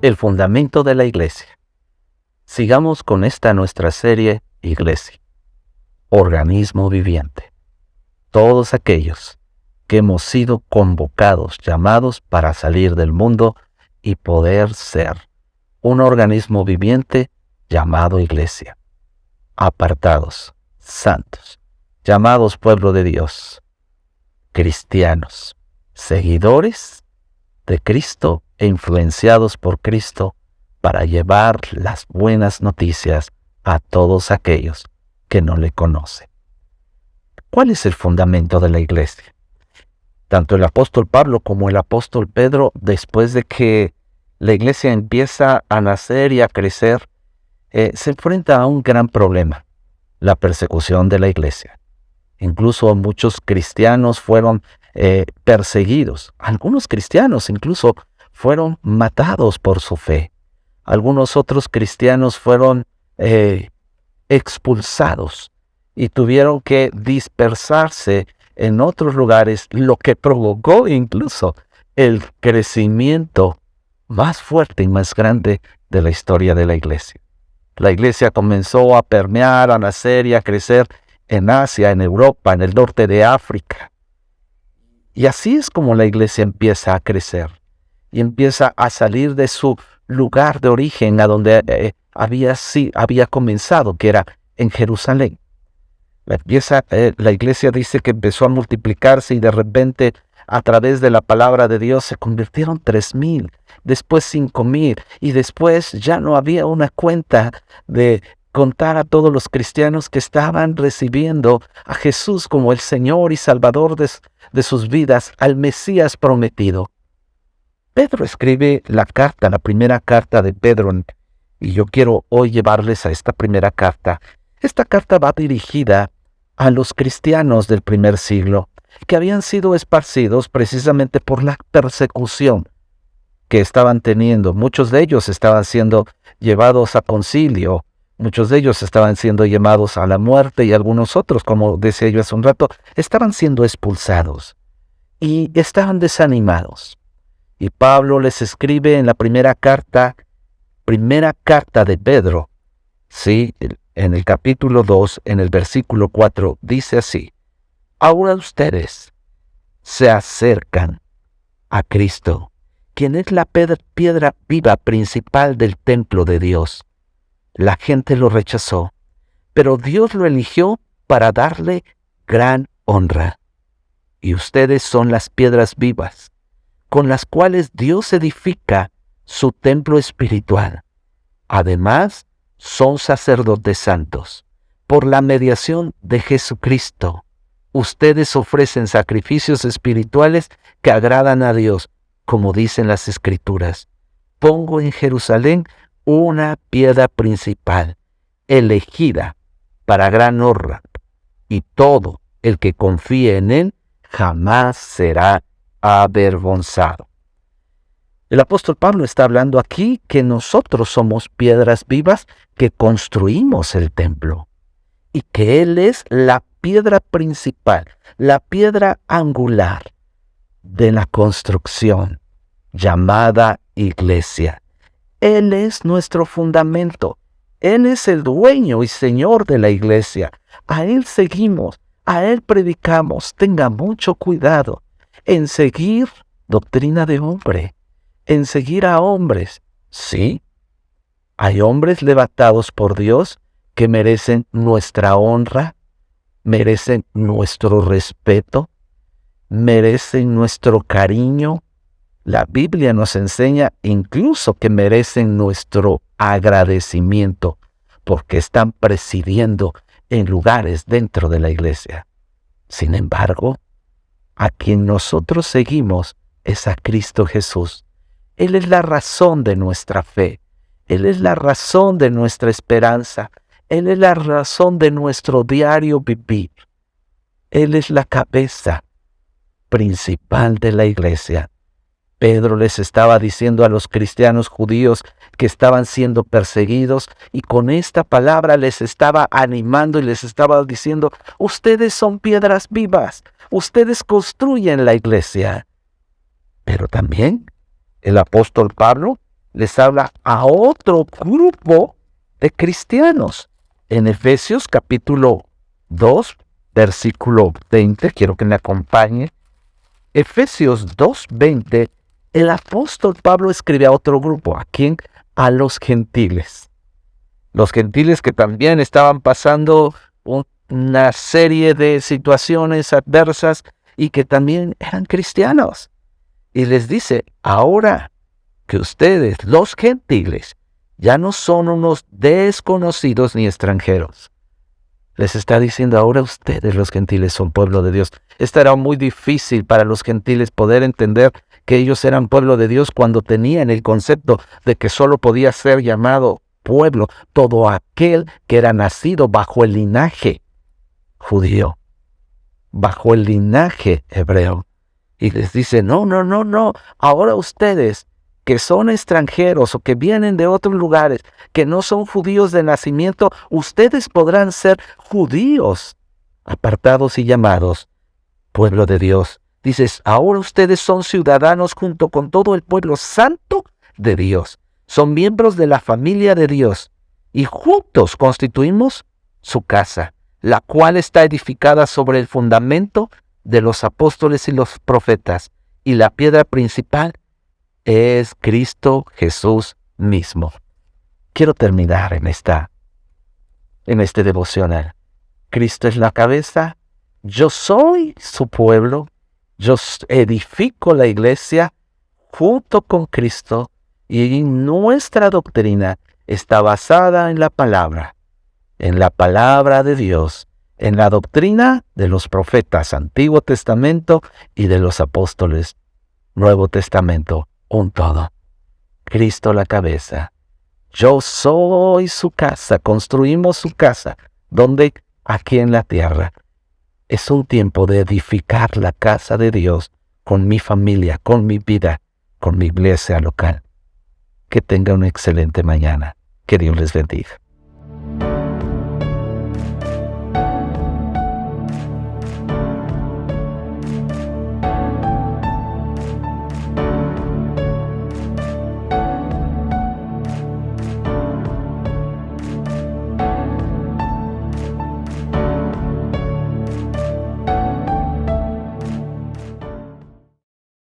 El fundamento de la iglesia. Sigamos con esta nuestra serie Iglesia, organismo viviente. Todos aquellos que hemos sido convocados, llamados para salir del mundo y poder ser un organismo viviente llamado iglesia. Apartados, santos, llamados pueblo de Dios, cristianos, seguidores de Cristo e influenciados por Cristo para llevar las buenas noticias a todos aquellos que no le conocen. ¿Cuál es el fundamento de la iglesia? Tanto el apóstol Pablo como el apóstol Pedro, después de que la iglesia empieza a nacer y a crecer, se enfrenta a un gran problema: la persecución de la iglesia. Incluso muchos cristianos fueron perseguidos. Algunos cristianos incluso fueron matados por su fe. Algunos otros cristianos fueron expulsados y tuvieron que dispersarse en otros lugares, lo que provocó incluso el crecimiento más fuerte y más grande de la historia de la iglesia. La iglesia comenzó a permear, a nacer y a crecer en Asia, en Europa, en el norte de África. Y así es como la iglesia empieza a crecer y empieza a salir de su lugar de origen, a donde había comenzado, que era en Jerusalén. La iglesia dice que empezó a multiplicarse y de repente, a través de la palabra de Dios, se convirtieron 3,000, después 5,000, y después ya no había una cuenta de contar a todos los cristianos que estaban recibiendo a Jesús como el Señor y Salvador de sus vidas, al Mesías prometido. Pedro escribe la primera carta de Pedro, y yo quiero hoy llevarles a esta primera carta. Esta carta va dirigida a los cristianos del primer siglo, que habían sido esparcidos precisamente por la persecución que estaban teniendo. Muchos de ellos estaban siendo llevados a concilio, muchos de ellos estaban siendo llamados a la muerte, y algunos otros, como decía yo hace un rato, estaban siendo expulsados y estaban desanimados. Y Pablo les escribe en la primera carta de Pedro, ¿sí? En el capítulo 2, en el versículo 4, dice así: ahora ustedes se acercan a Cristo, quien es la piedra viva principal del templo de Dios. La gente lo rechazó, pero Dios lo eligió para darle gran honra. Y ustedes son las piedras vivas, con las cuales Dios edifica su templo espiritual. Además, son sacerdotes santos. Por la mediación de Jesucristo, ustedes ofrecen sacrificios espirituales que agradan a Dios, como dicen las Escrituras: pongo en Jerusalén una piedra principal, elegida para gran honra, y todo el que confíe en él jamás será avergonzado. El apóstol Pablo está hablando aquí que nosotros somos piedras vivas que construimos el templo, y que Él es la piedra principal, la piedra angular de la construcción llamada iglesia. Él es nuestro fundamento. Él es el dueño y Señor de la iglesia. A Él seguimos, a Él predicamos. Tenga mucho cuidado en seguir doctrina de hombre, en seguir a hombres. Sí, hay hombres levantados por Dios que merecen nuestra honra, merecen nuestro respeto, merecen nuestro cariño. La Biblia nos enseña incluso que merecen nuestro agradecimiento, porque están presidiendo en lugares dentro de la iglesia. Sin embargo, a quien nosotros seguimos es a Cristo Jesús. Él es la razón de nuestra fe. Él es la razón de nuestra esperanza. Él es la razón de nuestro diario vivir. Él es la cabeza principal de la iglesia. Pedro les estaba diciendo a los cristianos judíos que estaban siendo perseguidos, y con esta palabra les estaba animando y les estaba diciendo: ustedes son piedras vivas, ustedes construyen la iglesia. Pero también el apóstol Pablo les habla a otro grupo de cristianos. En Efesios capítulo 2, versículo 20, quiero que me acompañe. Efesios 2:20, el apóstol Pablo escribe a otro grupo. ¿A quién? A los gentiles. Los gentiles que también estaban pasando una serie de situaciones adversas y que también eran cristianos. Y les dice, ahora que ustedes, los gentiles, ya no son unos desconocidos ni extranjeros. Les está diciendo, ahora ustedes, los gentiles, son pueblo de Dios. Esto era muy difícil para los gentiles poder entender que ellos eran pueblo de Dios cuando tenían el concepto de que solo podía ser llamado pueblo todo aquel que era nacido bajo el linaje judío, bajo el linaje hebreo. Y les dice, no, ahora ustedes que son extranjeros o que vienen de otros lugares, que no son judíos de nacimiento, ustedes podrán ser judíos, apartados y llamados pueblo de Dios. Dices, ahora ustedes son ciudadanos junto con todo el pueblo santo de Dios. Son miembros de la familia de Dios y juntos constituimos su casa, la cual está edificada sobre el fundamento de los apóstoles y los profetas, y la piedra principal es Cristo Jesús mismo. Quiero terminar en este devocional. Cristo es la cabeza, yo soy su pueblo, yo edifico la iglesia junto con Cristo, y nuestra doctrina está basada en la palabra de Dios, en la doctrina de los profetas Antiguo Testamento y de los apóstoles Nuevo Testamento, un todo. Cristo la cabeza. Yo soy su casa, construimos su casa. ¿Dónde? Aquí en la tierra. Es un tiempo de edificar la casa de Dios con mi familia, con mi vida, con mi iglesia local. Que tenga una excelente mañana. Que Dios les bendiga.